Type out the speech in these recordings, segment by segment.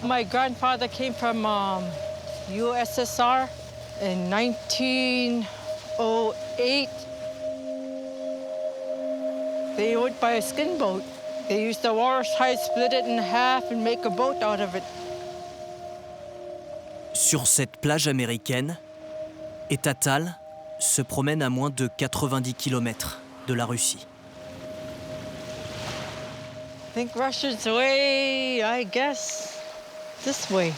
My grandfather came from USSR in 1908. They went by a skin boat. They used the walrus hide, split it in half and make a boat out of it. Sur cette plage américaine, Tatal se promène à moins de 90 km de la Russie. I think Russia's way, I guess, this way.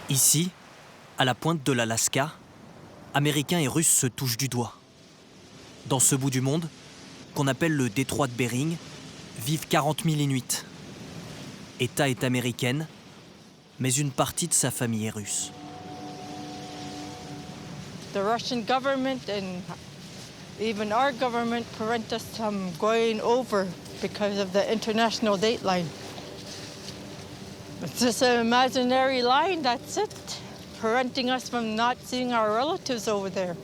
Ici, à la pointe de l'Alaska, Américains et Russes se touchent du doigt. Dans ce bout du monde, qu'on appelle le détroit de Bering, vivent 40 000 Inuits. Ta est américaine, mais une partie de sa famille est russe. The Russian government and even our government prevent us from going over because of the international date line. It's just an imaginary line, that's it, preventing us from not seeing our relatives over there.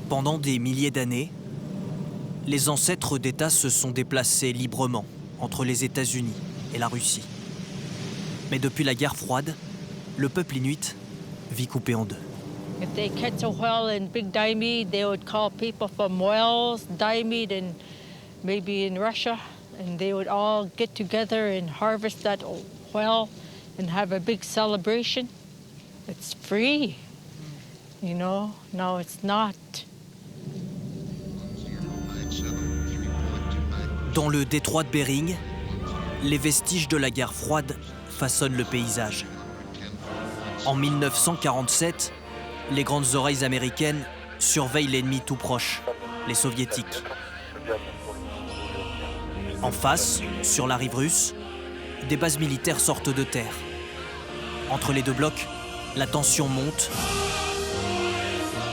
Pendant des milliers d'années, les ancêtres d'États se sont déplacés librement entre les États-Unis et la Russie. Mais depuis la guerre froide, le peuple inuit vit coupé en deux. If they catch a whale in Big Diomede, they would call people from Wells, Diomede, and maybe in Russia, and they would all get together and harvest that whale and have a big celebration. It's free, you know. No, it's not. Dans le détroit de Bering, les vestiges de la guerre froide façonnent le paysage. En 1947, les grandes oreilles américaines surveillent l'ennemi tout proche, les soviétiques. En face, sur la rive russe, des bases militaires sortent de terre. Entre les deux blocs, la tension monte.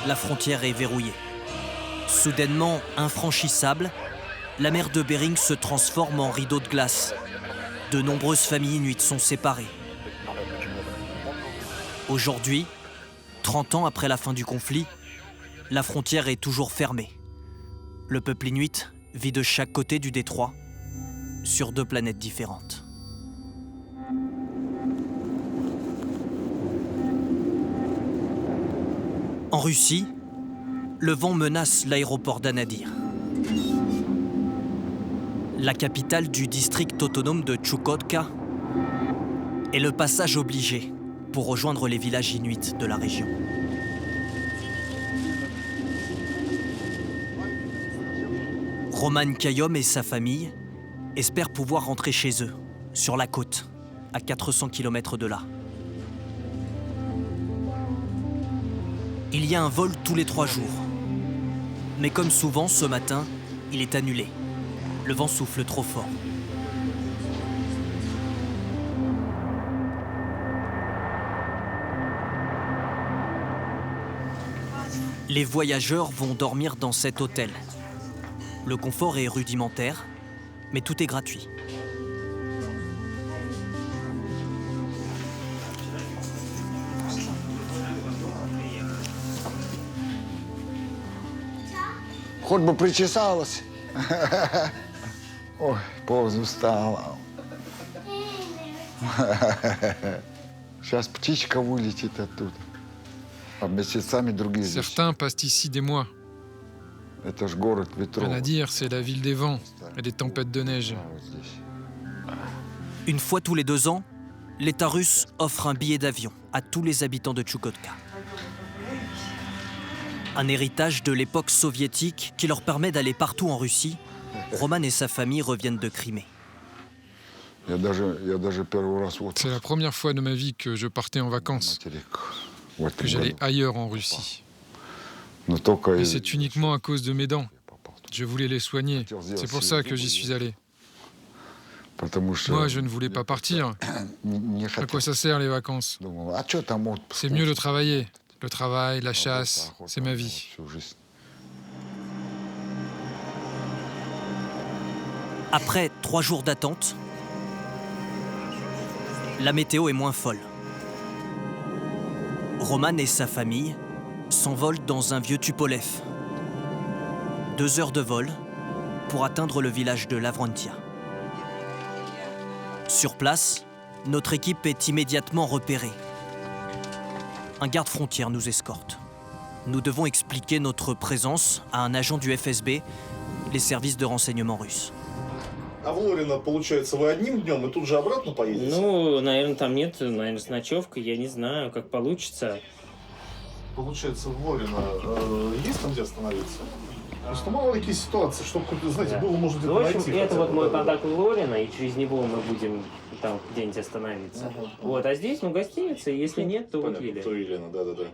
La frontière est verrouillée. Soudainement infranchissable, la mer de Bering se transforme en rideau de glace. De nombreuses familles inuites sont séparées. Aujourd'hui, 30 ans après la fin du conflit, la frontière est toujours fermée. Le peuple inuit vit de chaque côté du détroit, sur deux planètes différentes. En Russie, le vent menace l'aéroport d'Anadyr. La capitale du district autonome de Tchoukotka est le passage obligé pour rejoindre les villages inuits de la région. Roman Kayom et sa famille espèrent pouvoir rentrer chez eux, sur la côte, à 400 km de là. Il y a un vol tous les 3 jours. Mais comme souvent, ce matin, il est annulé. Le vent souffle trop fort. Les voyageurs vont dormir dans cet hôtel. Le confort est rudimentaire, mais tout est gratuit. Хоть бы причесалась. Ой, устала. Сейчас птичка вылетит оттуда. А месяцами другие здесь. Certains passent ici des mois. Это ж город ветров. Anadyr, c'est la ville des vents et des tempêtes de neige. Вот здесь. Une fois tous les 2 ans, l'État russe offre un billet d'avion à tous les habitants de Tchoukotka. Un héritage de l'époque soviétique qui leur permet d'aller partout en Russie. Roman et sa famille reviennent de Crimée. Я даже первый раз вот C'est la première fois de ma vie que je partais en vacances, материк. В этом que j'allais году. ailleurs en Russie. Но только Et c'est uniquement à cause de mes dents. Je voulais les soigner. C'est pour ça que j'y suis allé. Потому что Moi, je ne voulais pas partir. не À хотел. quoi ça sert les vacances? Думал, а что там вот? C'est mieux de travailler. Le travail, la chasse, c'est ma vie. Всю жизнь. Après 3 jours d'attente, la météo est moins folle. Roman et sa famille s'envolent dans un vieux Tupolev. 2 heures de vol pour atteindre le village de Lavrentia. Sur place, notre équipe est immédiatement repérée. Un garde-frontière nous escorte. Nous devons expliquer notre présence à un agent du FSB, les services de renseignement russes. А в Лорино, получается, вы одним днем и тут же обратно поедете? Ну, наверное, там нет, наверное, с ночевкой, я не знаю, как получится. Получается, в Лорино есть там где остановиться? Просто мало ли какие ситуации, чтобы, знаете, было, может, Ну, где-то в общем, найти. это хотя вот бы, мой да. контакт в Лорино, и через него мы будем там где-нибудь остановиться. Вот, а здесь, ну, гостиница, и если нет, то вот Понятно, Елена. то Елена, да-да-да.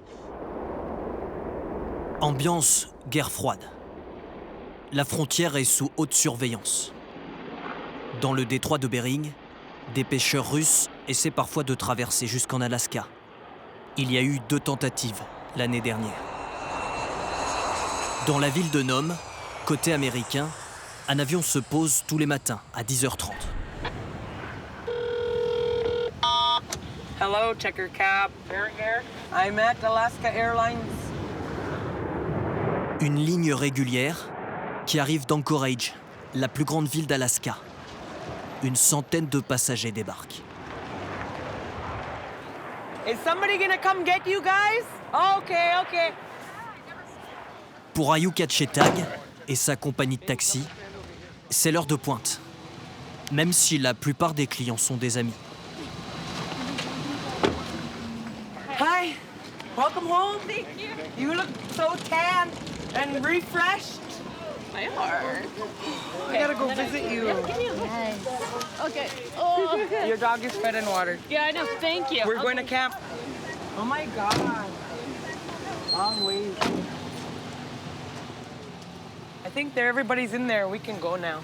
Ambiance guerre froide. La frontière est sous haute surveillance. Dans le détroit de Bering, des pêcheurs russes essaient parfois de traverser jusqu'en Alaska. Il y a eu 2 tentatives l'année dernière. Dans la ville de Nome, côté américain, un avion se pose tous les matins à 10h30. Hello, Checker Cab. Barry here. I'm at Alaska Airlines. Une ligne régulière qui arrive d'Anchorage, la plus grande ville d'Alaska. Une centaine de passagers débarquent. Is somebody gonna come get you guys? Okay, okay. Pour Ayuka Chetag et sa compagnie de taxi, c'est l'heure de pointe, même si la plupart des clients sont des amis. Hi. Welcome home. Thank you. You look so tan and refreshed. I are. I gotta go visit you. Okay. Oh, Your dog is fed and watered. yeah, I know. Thank you. We're going to camp. Oh my God. Long ways. I think everybody's in there. We can go now.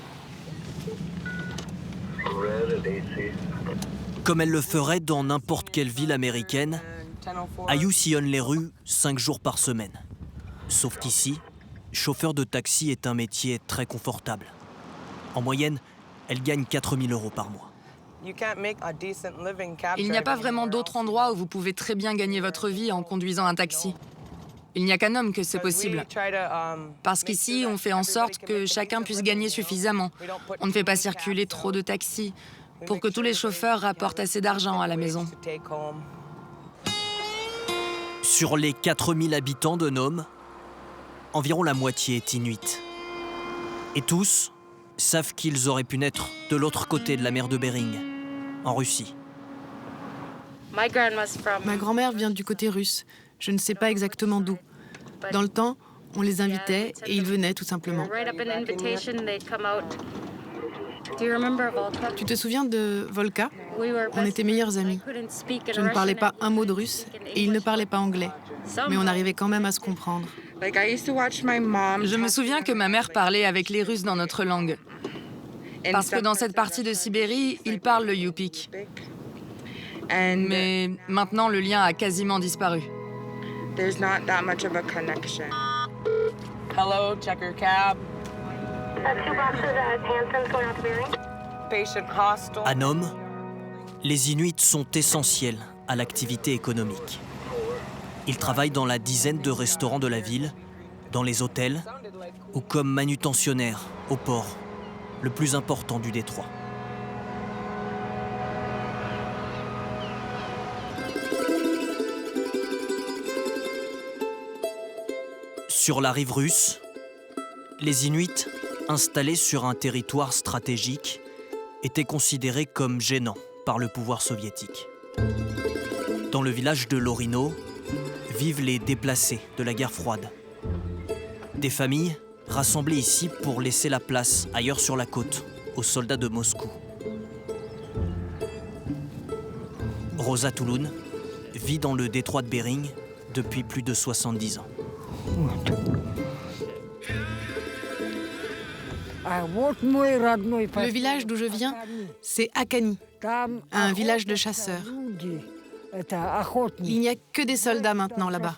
Comme elle le ferait dans n'importe quelle ville américaine, And 10:04. Ayu sillonne les rues 5 jours par semaine. Sauf qu'ici, chauffeur de taxi est un métier très confortable. En moyenne, elle gagne 4 000 € par mois. You can't make a decent living cab Il n'y a pas driving vraiment anywhere d'autre else. endroit où vous pouvez très bien gagner votre vie en conduisant un taxi. Il n'y a qu'à Nome que c'est possible. Parce qu'ici, on fait en sorte que chacun puisse gagner suffisamment. On ne fait pas circuler trop de taxis pour que tous les chauffeurs rapportent assez d'argent à la maison. Sur les 4 000 habitants de Nome, environ la moitié est inuite. Et tous savent qu'ils auraient pu naître de l'autre côté de la mer de Bering, en Russie. My grandma's from. Ma grand-mère vient du côté russe. Je ne sais pas exactement d'où. Dans le temps, on les invitait et ils venaient tout simplement. Write up an invitation, they'd come out. Do you remember Volka? Tu te souviens de Volka? We were On était meilleurs amis. Je ne parlais pas un mot de russe et il ne parlait pas anglais. Mais on arrivait quand même à se comprendre. Je me souviens que ma mère parlait avec les Russes dans notre langue. Parce que dans cette partie de Sibérie, ils parlent le Yupik. Mais maintenant, le lien a quasiment disparu. Hello, Checker Cab. Patient hostel. À Nome, les Inuits sont essentiels à l'activité économique. Ils travaillent dans la dizaine de restaurants de la ville, dans les hôtels ou comme manutentionnaires au port, le plus important du détroit. Sur la rive russe, les Inuits, installés sur un territoire stratégique, étaient considérés comme gênants par le pouvoir soviétique. Dans le village de Lorino, vivent les déplacés de la guerre froide. Des familles rassemblées ici pour laisser la place ailleurs sur la côte aux soldats de Moscou. Rosa Touloun vit dans le détroit de Bering depuis plus de 70 ans. Le village d'où je viens, c'est Akani, un village de chasseurs. Il n'y a que des soldats maintenant là-bas.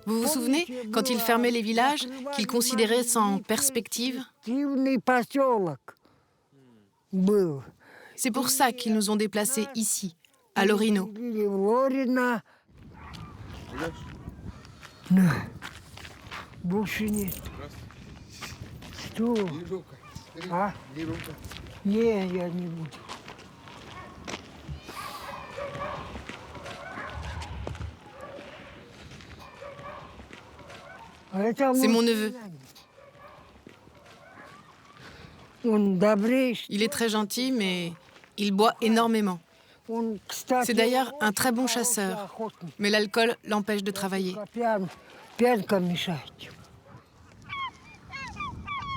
Vous vous souvenez, quand ils fermaient les villages, qu'ils considéraient sans perspective? C'est pour ça qu'ils nous ont déplacés ici, à Lorino. Не, я не буду. C'est mon neveu. Il est très gentil, mais il boit énormément. C'est d'ailleurs un très bon chasseur, mais l'alcool l'empêche de travailler.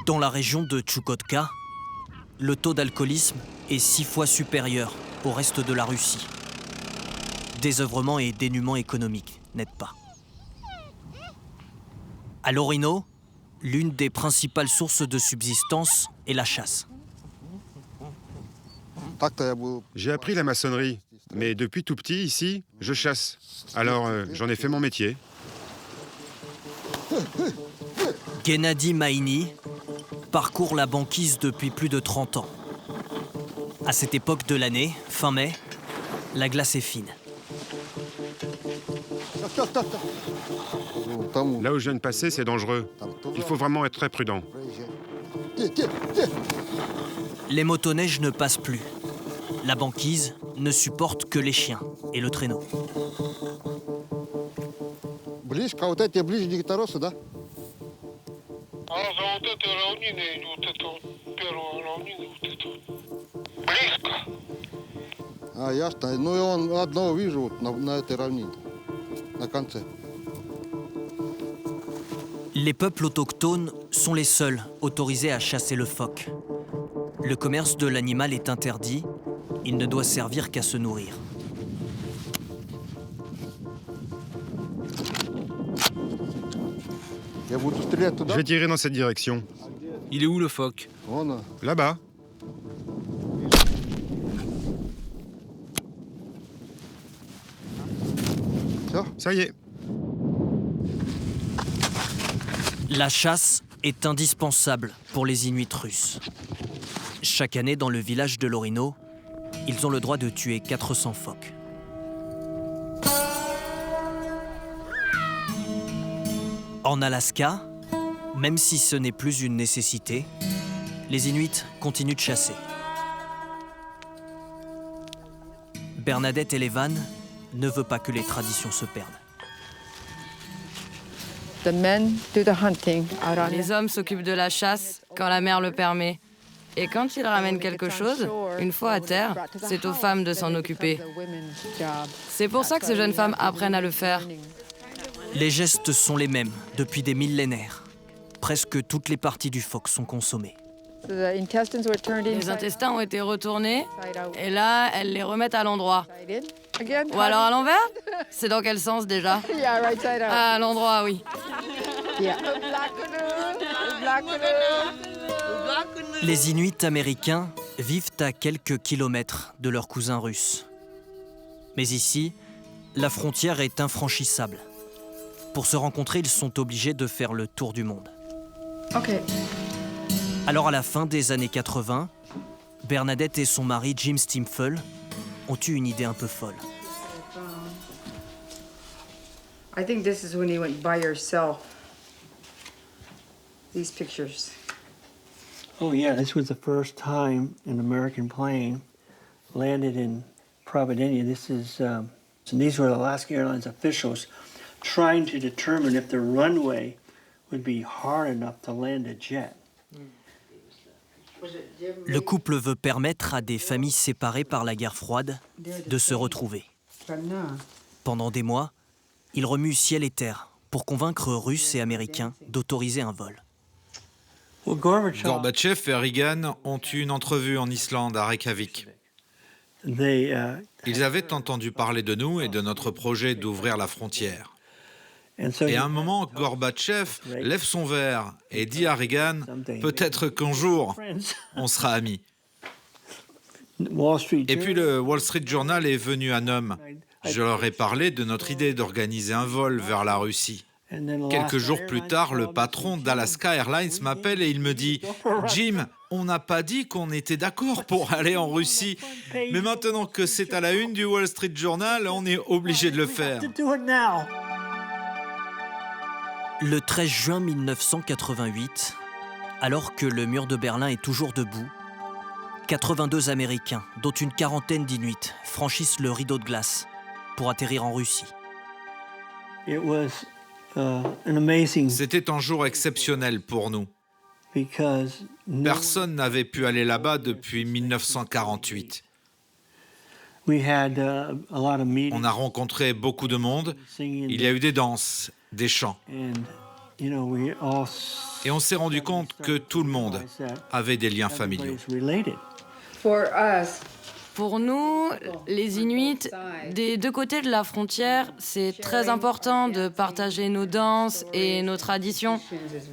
Dans la région de Tchoukotka, le taux d'alcoolisme est 6 fois supérieur au reste de la Russie. Désœuvrement et dénuement économique n'aident pas. À l'Orino, l'une des principales sources de subsistance est la chasse. J'ai appris la maçonnerie, mais depuis tout petit, ici, je chasse. Alors, j'en ai fait mon métier. Gennady Maïni parcourt la banquise depuis plus de 30 ans. À cette époque de l'année, fin mai, la glace est fine. Là où je viens de passer, c'est dangereux. Il faut vraiment être très prudent. Les motoneiges ne passent plus. La banquise ne supporte que les chiens et le traîneau. Les peuples autochtones sont les seuls autorisés à chasser le phoque. Le commerce de l'animal est interdit, il ne doit servir qu'à se nourrir. Je vais tirer dans cette direction. Il est où le phoque? Là-bas. Ça y est. La chasse est indispensable pour les Inuits russes. Chaque année, dans le village de l'Orino, ils ont le droit de tuer 400 phoques. En Alaska, même si ce n'est plus une nécessité, les Inuits continuent de chasser. Bernadette Elevan ne veut pas que les traditions se perdent. Les hommes s'occupent de la chasse quand la mer le permet. Et quand ils ramènent quelque chose, une fois à terre, c'est aux femmes de s'en occuper. C'est pour ça que ces jeunes femmes apprennent à le faire. Les gestes sont les mêmes depuis des millénaires. Presque toutes les parties du phoque sont consommées. Les intestins ont été retournés, et là, elles les remettent à l'endroit. Ou alors à l'envers? C'est dans quel sens déjà? À l'endroit, oui. Les Inuits américains vivent à quelques kilomètres de leurs cousins russes. Mais ici, la frontière est infranchissable. Pour se rencontrer, ils sont obligés de faire le tour du monde. Alors à la fin des années 80, Bernadette et son mari Jim Stimfel ont eu une idée un peu folle. I think this is when you went by yourself. These pictures. Oh yeah, this was the first time an American plane landed in Providencia. These were Alaska Airlines officials trying to determine if the runway would be hard enough to land a jet. Le couple veut permettre à des familles séparées par la guerre froide de se retrouver. Pendant des mois, ils remuent ciel et terre pour convaincre Russes et Américains d'autoriser un vol. Gorbatchev et Reagan ont eu une entrevue en Islande, à Reykjavik. Ils avaient entendu parler de nous et de notre projet d'ouvrir la frontière. Et à un moment, Gorbatchev lève son verre et dit à Reagan, « Peut-être qu'un jour, on sera amis. » Et puis le Wall Street Journal est venu à Nome. Je leur ai parlé de notre idée d'organiser un vol vers la Russie. Quelques jours plus tard, le patron d'Alaska Airlines m'appelle et il me dit « Jim, on n'a pas dit qu'on était d'accord pour aller en Russie, mais maintenant que c'est à la une du Wall Street Journal, on est obligé de le faire. » Le 13 juin 1988, alors que le mur de Berlin est toujours debout, 82 Américains, dont une quarantaine d'Inuits, franchissent le rideau de glace pour atterrir en Russie. C'était un jour exceptionnel pour nous. Personne n'avait pu aller là-bas depuis 1948. On a rencontré beaucoup de monde. Il y a eu des danses, des chants. Et on s'est rendu compte que tout le monde avait des liens familiaux. Pour nous, les Inuits, des deux côtés de la frontière, c'est très important de partager nos danses et nos traditions.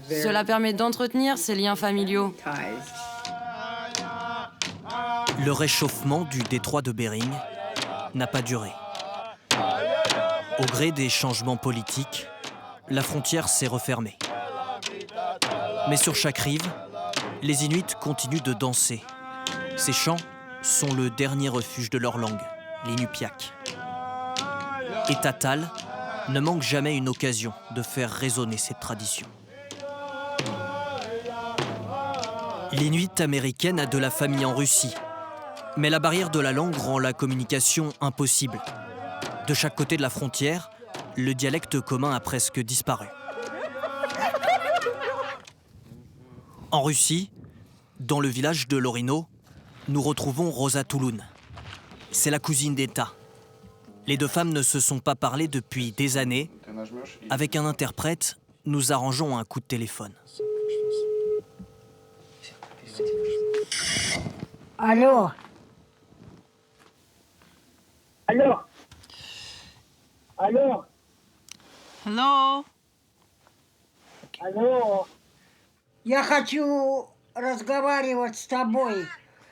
Cela permet d'entretenir ces liens familiaux. Le réchauffement du détroit de Bering n'a pas duré. Au gré des changements politiques, la frontière s'est refermée. Mais sur chaque rive, les Inuits continuent de danser. Ces chants sont le dernier refuge de leur langue, l'inupiaq. Et Tatal ne manque jamais une occasion de faire résonner cette tradition. L'Inuit américaine a de la famille en Russie, mais la barrière de la langue rend la communication impossible. De chaque côté de la frontière, le dialecte commun a presque disparu. En Russie, dans le village de Lorino, nous retrouvons Rosa Touloun. C'est la cousine d'État. Les deux femmes ne se sont pas parlé depuis des années. Avec un interprète, nous arrangeons un coup de téléphone. Allô? Allô? Алло. Hello. Алло. Я хочу разговаривать с тобой.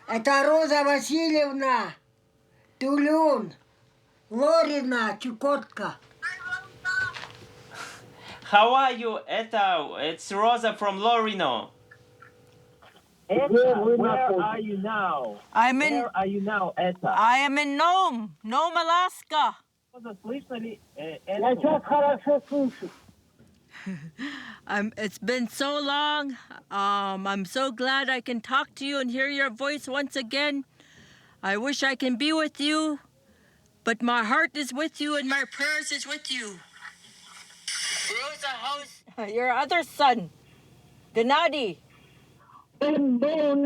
Это Роза Васильевна, Тулун, Лорина, Чукотка. How are you? It's Rosa from Lorino. Where are you now? Where are you now, Etta? I am in Nome, Alaska. Я сейчас хорошо слышу. It's been so long. I'm so glad I can talk to you and hear your voice once again. I wish I can be with you, but my heart is with you and my prayers is with you. Rosa, how's your other son, Gennady? Он был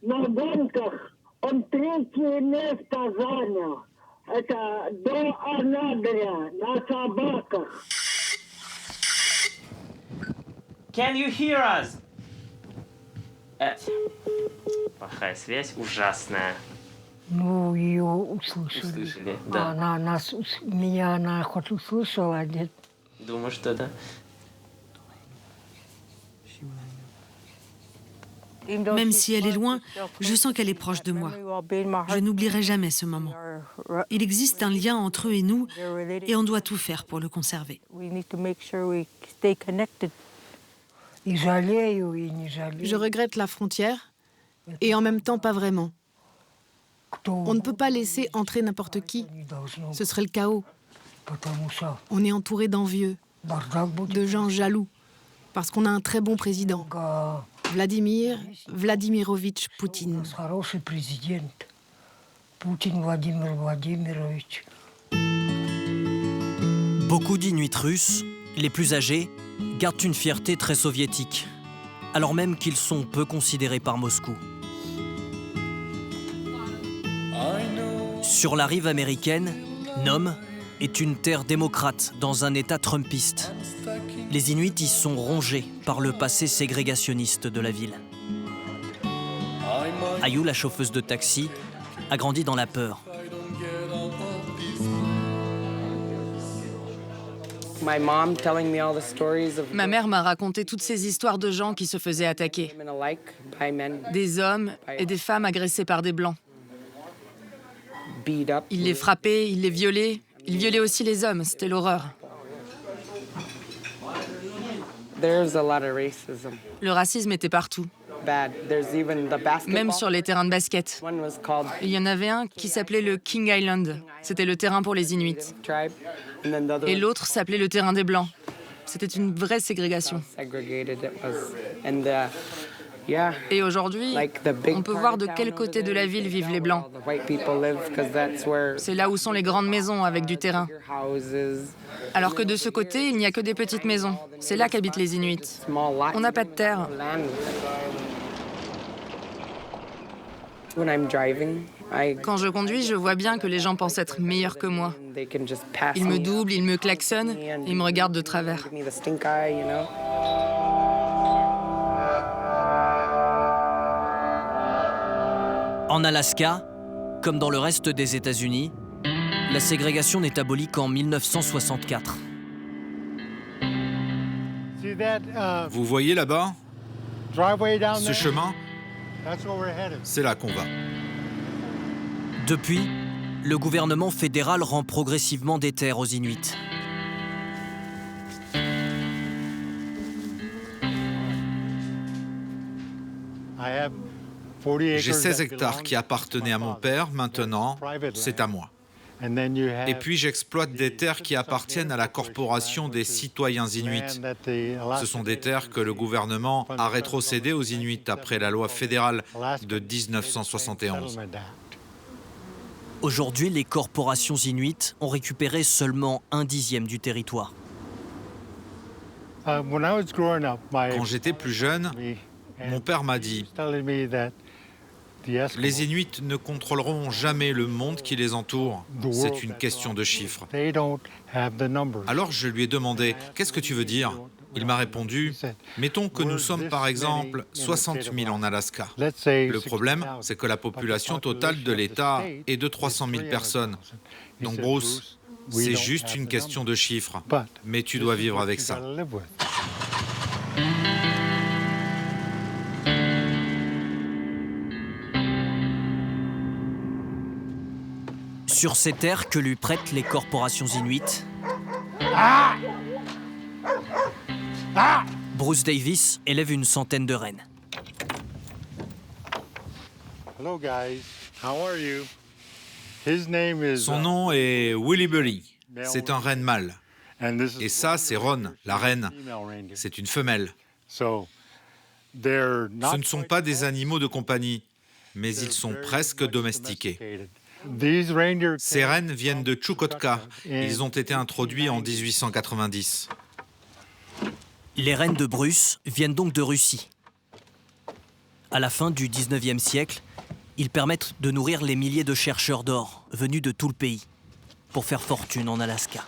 на гонках, он 3 место занял. Это до Анадыря, на собаках. Can you hear us? Плохая связь, ужасная. Ну, ее услышали. Услышали, да. Меня хоть услышала, нет? Думаю, что да. Même si elle est loin, je sens qu'elle est proche de moi. Je n'oublierai jamais ce moment. Il existe un lien entre eux et nous, et on doit tout faire pour le conserver. Je regrette la frontière, et en même temps pas vraiment. On ne peut pas laisser entrer n'importe qui. Ce serait le chaos. On est entouré d'envieux, de gens jaloux, parce qu'on a un très bon président. Vladimir Vladimirovitch Poutine. Beaucoup d'Inuits russes, les plus âgés, gardent une fierté très soviétique, alors même qu'ils sont peu considérés par Moscou. Sur la rive américaine, Nome est une terre démocrate dans un État trumpiste. Les Inuits y sont rongés par le passé ségrégationniste de la ville. Ayu, la chauffeuse de taxi, a grandi dans la peur. Ma mère m'a raconté toutes ces histoires de gens qui se faisaient attaquer. Des hommes et des femmes agressés par des blancs. Ils les frappaient, ils les violaient. Ils violaient aussi les hommes, c'était l'horreur. Le racisme était partout. Même sur les terrains de basket. Il y en avait un qui s'appelait le King Island. C'était le terrain pour les Inuits. Et l'autre s'appelait le terrain des Blancs. C'était une vraie ségrégation. Et aujourd'hui, on peut voir de quel côté de la ville vivent les Blancs. C'est là où sont les grandes maisons avec du terrain. Alors que de ce côté, il n'y a que des petites maisons. C'est là qu'habitent les Inuits. On n'a pas de terre. Quand je conduis, je vois bien que les gens pensent être meilleurs que moi. Ils me doublent, ils me klaxonnent, et ils me regardent de travers. En Alaska, comme dans le reste des États-Unis, la ségrégation n'est abolie qu'en 1964. Vous voyez là-bas? Ce chemin? C'est là qu'on va. Depuis, le gouvernement fédéral rend progressivement des terres aux Inuits. J'ai 16 hectares qui appartenaient à mon père, maintenant, c'est à moi. Et puis j'exploite des terres qui appartiennent à la Corporation des citoyens inuits. Ce sont des terres que le gouvernement a rétrocédées aux Inuits après la loi fédérale de 1971. Aujourd'hui, les corporations inuites ont récupéré seulement 1/10 du territoire. Quand j'étais plus jeune, mon père m'a dit « Les Inuits ne contrôleront jamais le monde qui les entoure. C'est une question de chiffres. » Alors je lui ai demandé « Qu'est-ce que tu veux dire ?» Il m'a répondu « Mettons que nous sommes par exemple 60 000 en Alaska. Le problème, c'est que la population totale de l'État est de 300 000 personnes. Donc Bruce, c'est juste une question de chiffres. Mais tu dois vivre avec ça. » Sur ces terres que lui prêtent les corporations inuites, Bruce Davis élève une centaine de rennes. Son nom est Willy Bully. C'est un renne mâle. Et ça, c'est Ron, la reine. C'est une femelle. Ce ne sont pas des animaux de compagnie, mais ils sont presque domestiqués. Ces rennes viennent de Chukotka. Ils ont été introduits en 1890. Les rennes de Bruce viennent donc de Russie. À la fin du 19e siècle, ils permettent de nourrir les milliers de chercheurs d'or venus de tout le pays pour faire fortune en Alaska.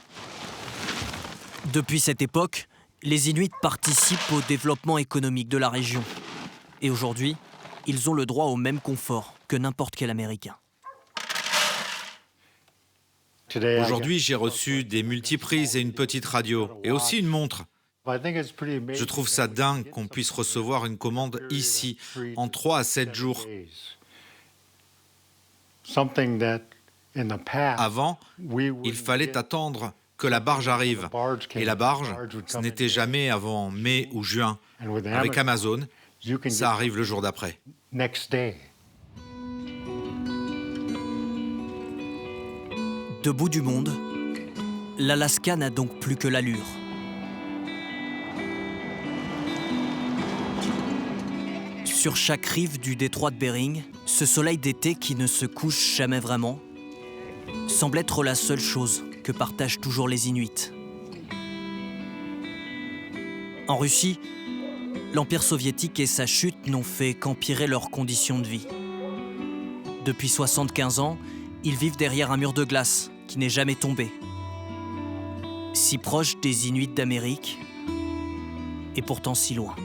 Depuis cette époque, les Inuits participent au développement économique de la région. Et aujourd'hui, ils ont le droit au même confort que n'importe quel Américain. Aujourd'hui, j'ai reçu des multiprises et une petite radio, et aussi une montre. Je trouve ça dingue qu'on puisse recevoir une commande ici, en 3 à 7 jours. Avant, il fallait attendre que la barge arrive. Et la barge, ce n'était jamais avant mai ou juin. Avec Amazon, ça arrive le jour d'après. De bout du monde, l'Alaska n'a donc plus que l'allure. Sur chaque rive du détroit de Bering, ce soleil d'été qui ne se couche jamais vraiment semble être la seule chose que partagent toujours les Inuits. En Russie, l'Empire soviétique et sa chute n'ont fait qu'empirer leurs conditions de vie. Depuis 75 ans, ils vivent derrière un mur de glace qui n'est jamais tombé. Si proche des Inuits d'Amérique, et pourtant si loin.